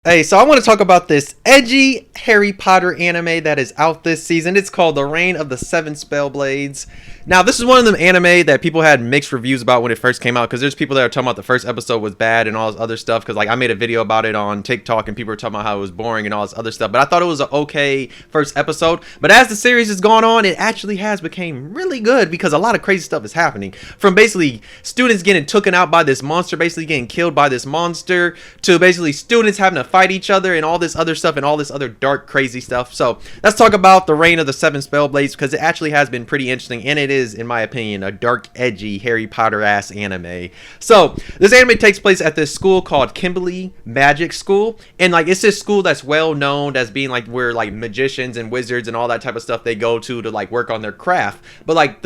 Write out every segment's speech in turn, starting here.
Hey, so I want to talk about this edgy Harry Potter anime that is out this season. It's called The Reign of the Seven Spellblades. Now, this is one of them anime that people had mixed reviews about when it first came out, because there's people that are talking about the first episode was bad and all this other stuff, because like I made a video about it on TikTok and people were talking about how it was boring and all this other stuff, but I thought it was an okay first episode. But as the series has gone on, it actually has become really good, because a lot of crazy stuff is happening. From basically students getting taken out by this monster, basically getting killed by this monster, to basically students having to fight each other and all this other stuff and all this other dark crazy stuff. So let's talk about The Reign of the Seven Spellblades, because it actually has been pretty interesting, and it is, in my opinion, a dark, edgy Harry Potter ass anime. So this anime takes place at this school called Kimberly Magic School, and like it's this school that's well known as being like where like magicians and wizards and all that type of stuff they go to like work on their craft. But like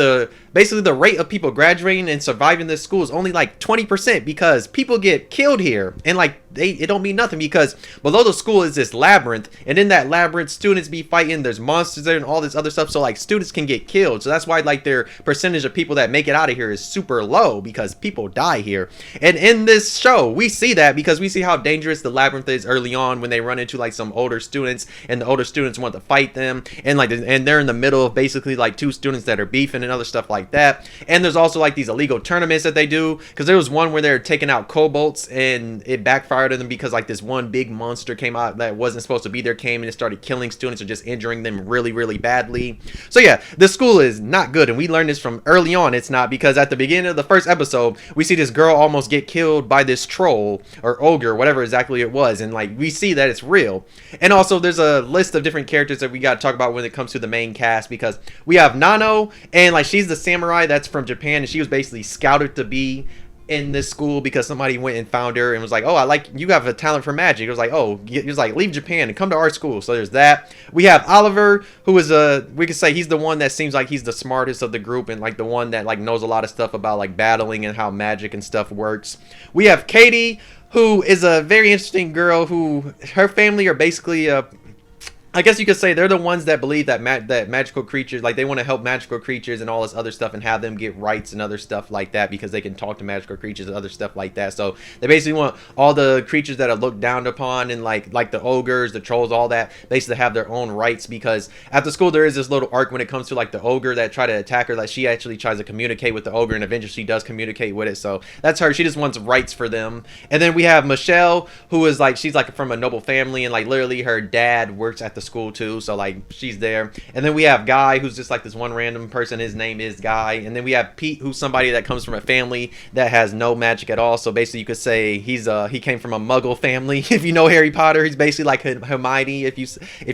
basically the rate of people graduating and surviving this school is only like 20%, because people get killed here, and like it don't mean nothing, because below the school is this labyrinth, and in that labyrinth students be fighting, there's monsters there and all this other stuff, so like students can get killed. So that's why like their percentage of people that make it out of here is super low, because people die here. And in this show we see that, because we see how dangerous the labyrinth is early on when they run into like some older students, and the older students want to fight them, and like and they're in the middle of basically like two students that are beefing and other stuff like that. And there's also like these illegal tournaments that they do, because there was one where they're taking out kobolds and it backfired on them, because like this one big monster came out that wasn't supposed to be there, came and it started killing students or just injuring them really badly. So yeah, the school is not good, and we learned this from early on. It's not, because at the beginning of the first episode we see this girl almost get killed by this troll or ogre, whatever exactly it was, and like we see that it's real. And also there's a list of different characters that we got to talk about when it comes to the main cast, because we have Nano, and like she's the samurai that's from Japan, and she was basically scouted to be in this school because somebody went and found her and was like, oh, I like you, have a talent for magic. It was like, oh, he was like, leave Japan and come to our school. So there's that. We have Oliver, who is we could say he's the one that seems like he's the smartest of the group, and like the one that like knows a lot of stuff about like battling and how magic and stuff works. We have Katie, who is a very interesting girl, who her family are basically I guess you could say they're the ones that believe that that magical creatures, like they want to help magical creatures and all this other stuff and have them get rights and other stuff like that, because they can talk to magical creatures and other stuff like that. So they basically want all the creatures that are looked down upon, and like the ogres, the trolls, all that, basically have their own rights, because at the school there is this little arc when it comes to like the ogre that try to attack her, like she actually tries to communicate with the ogre, and eventually she does communicate with it. So that's her. She just wants rights for them. And then we have Michelle, who is like, she's like from a noble family, and like literally her dad works at the school too, so like she's there. And then we have Guy, who's just like this one random person, his name is Guy. And then we have Pete, who's somebody that comes from a family that has no magic at all, so basically you could say he came from a muggle family. If you know Harry Potter, he's basically like Hermione, if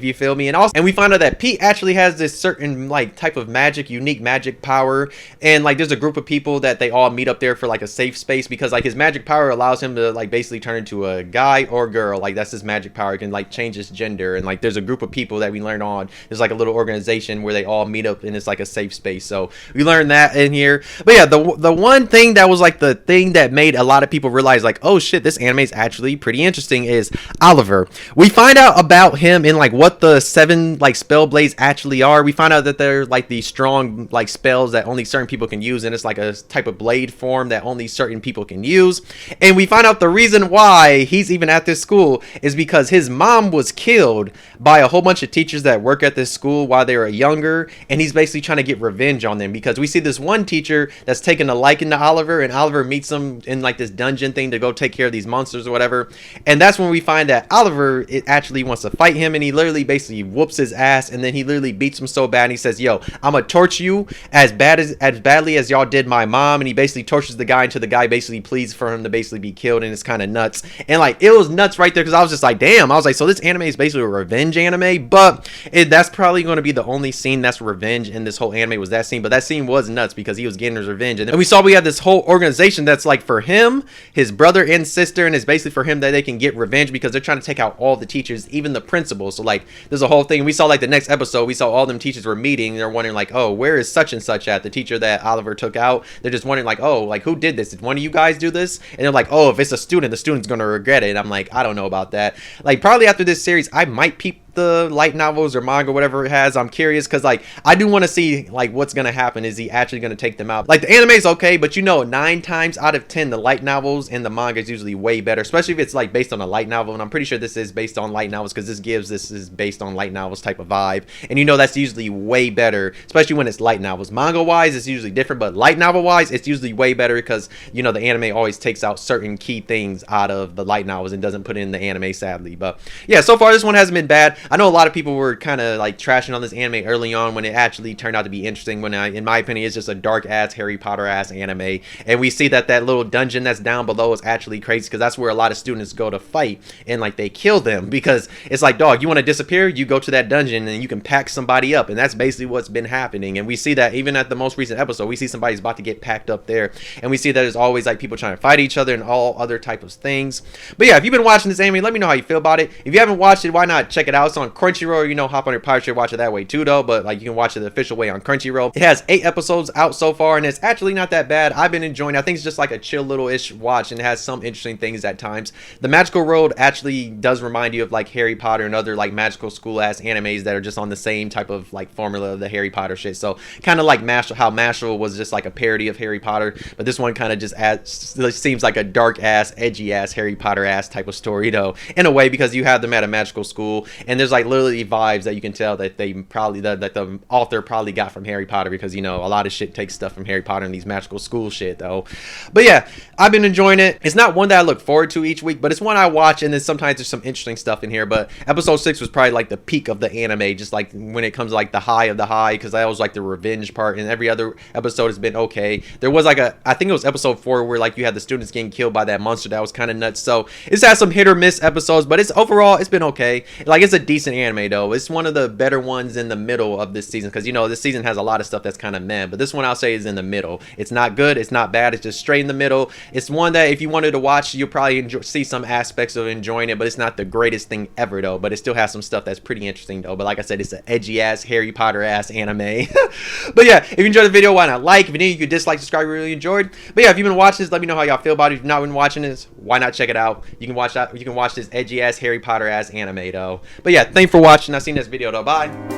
you feel me. And we find out that Pete actually has this certain like type of magic, unique magic power, and like there's a group of people that they all meet up there for like a safe space, because like his magic power allows him to like basically turn into a guy or girl. Like that's his magic power. He can like change his gender, and like there's a group of people that we learn on. There's like a little organization where they all meet up, and it's like a safe space. So we learned that in here. But yeah, the one thing that was like the thing that made a lot of people realize like, oh shit, this anime is actually pretty interesting, is Oliver. We find out about him in like what the seven like spell blades actually are. We find out that they're like these strong like spells that only certain people can use, and it's like a type of blade form that only certain people can use. And we find out the reason why he's even at this school is because his mom was killed by a whole bunch of teachers that work at this school while they were younger, and he's basically trying to get revenge on them, because we see this one teacher that's taken a liking to Oliver, and Oliver meets him in like this dungeon thing to go take care of these monsters or whatever. And that's when we find that Oliver actually wants to fight him, and he literally basically whoops his ass, and then he literally beats him so bad, and he says, yo, I'm gonna torture you as badly as y'all did my mom. And he basically tortures the guy until the guy basically pleads for him to basically be killed, and it's kind of nuts. And like it was nuts right there, because I was just like, damn, I was like, so this anime is basically a revenge anime. But that's probably going to be the only scene that's revenge in this whole anime, was that scene. But that scene was nuts, because he was getting his revenge. And then we had this whole organization that's like for him, his brother and sister, and it's basically for him that they can get revenge, because they're trying to take out all the teachers, even the principal. So like there's a whole thing. We saw like the next episode, we saw all them teachers were meeting, and they're wondering like, oh, where is such and such at, the teacher that Oliver took out. They're just wondering like, oh, like who did this? Did one of you guys do this? And they're like, oh, if it's a student, the student's gonna regret it. And I'm like, I don't know about that. Like probably after this series I might peep the light novels or manga, whatever it has. I'm curious because like I do want to see like what's gonna happen. Is he actually gonna take them out? Like the anime is okay, but you know, 9 times out of 10 the light novels and the manga is usually way better, especially if it's like based on a light novel. And I'm pretty sure this is based on light novels because this is based on light novels type of vibe. And you know that's usually way better, especially when it's light novels. Manga wise, it's usually different, but light novel wise, it's usually way better because you know the anime always takes out certain key things out of the light novels and doesn't put it in the anime, sadly. But yeah, so far this one hasn't been bad. I know a lot of people were kind of like trashing on this anime early on when it actually turned out to be interesting. When in my opinion, it's just a dark ass Harry Potter ass anime, and we see that little dungeon that's down below is actually crazy because that's where a lot of students go to fight, and like they kill them because it's like, dog, you want to disappear, you go to that dungeon and you can pack somebody up, and that's basically what's been happening. And we see that even at the most recent episode, we see somebody's about to get packed up there, and we see that there's always like people trying to fight each other and all other type of things. But yeah, if you've been watching this anime, let me know how you feel about it. If you haven't watched it, why not check it out? It's on Crunchyroll. You know, hop on your pirate ship, watch it that way too though, but like you can watch it the official way on Crunchyroll. It has 8 episodes out so far, and it's actually not that bad. I've been enjoying it. I think it's just like a chill little ish watch, and it has some interesting things at times. The magical world actually does remind you of like Harry Potter and other like magical school ass animes that are just on the same type of like formula of the Harry Potter shit. So kind of like how Mashal was just like a parody of Harry Potter, but this one kind of just seems like a dark ass, edgy ass Harry Potter ass type of story though, in a way, because you have them at a magical school, and there's like literally vibes that you can tell that they probably that the author probably got from Harry Potter, because you know a lot of shit takes stuff from Harry Potter and these magical school shit though. But yeah, I've been enjoying it. It's not one that I look forward to each week, but it's one I watch, and then sometimes there's some interesting stuff in here. But episode 6 was probably like the peak of the anime, just like when it comes to like the high of the high, because I always like the revenge part, and every other episode has been okay. There was like I think it was episode 4 where like you had the students getting killed by that monster that was kind of nuts. So it's had some hit or miss episodes, but it's overall it's been okay. Like it's a decent anime though. It's one of the better ones in the middle of this season, because you know this season has a lot of stuff that's kind of meh, but this one I'll say is in the middle. It's not good, it's not bad, it's just straight in the middle. It's one that if you wanted to watch, you'll probably see some aspects of enjoying it, but it's not the greatest thing ever though. But it still has some stuff that's pretty interesting though. But like I said, it's an edgy ass Harry Potter ass anime. But yeah, if you enjoyed the video, why not like? If you didn't, you could dislike, subscribe, really enjoyed. But yeah, if you've been watching this, let me know how y'all feel about it. If you've not been watching this, why not check it out? You can watch that. You can watch this edgy ass Harry Potter ass anime though. But yeah, thanks for watching. I'll see you in this video though. Bye.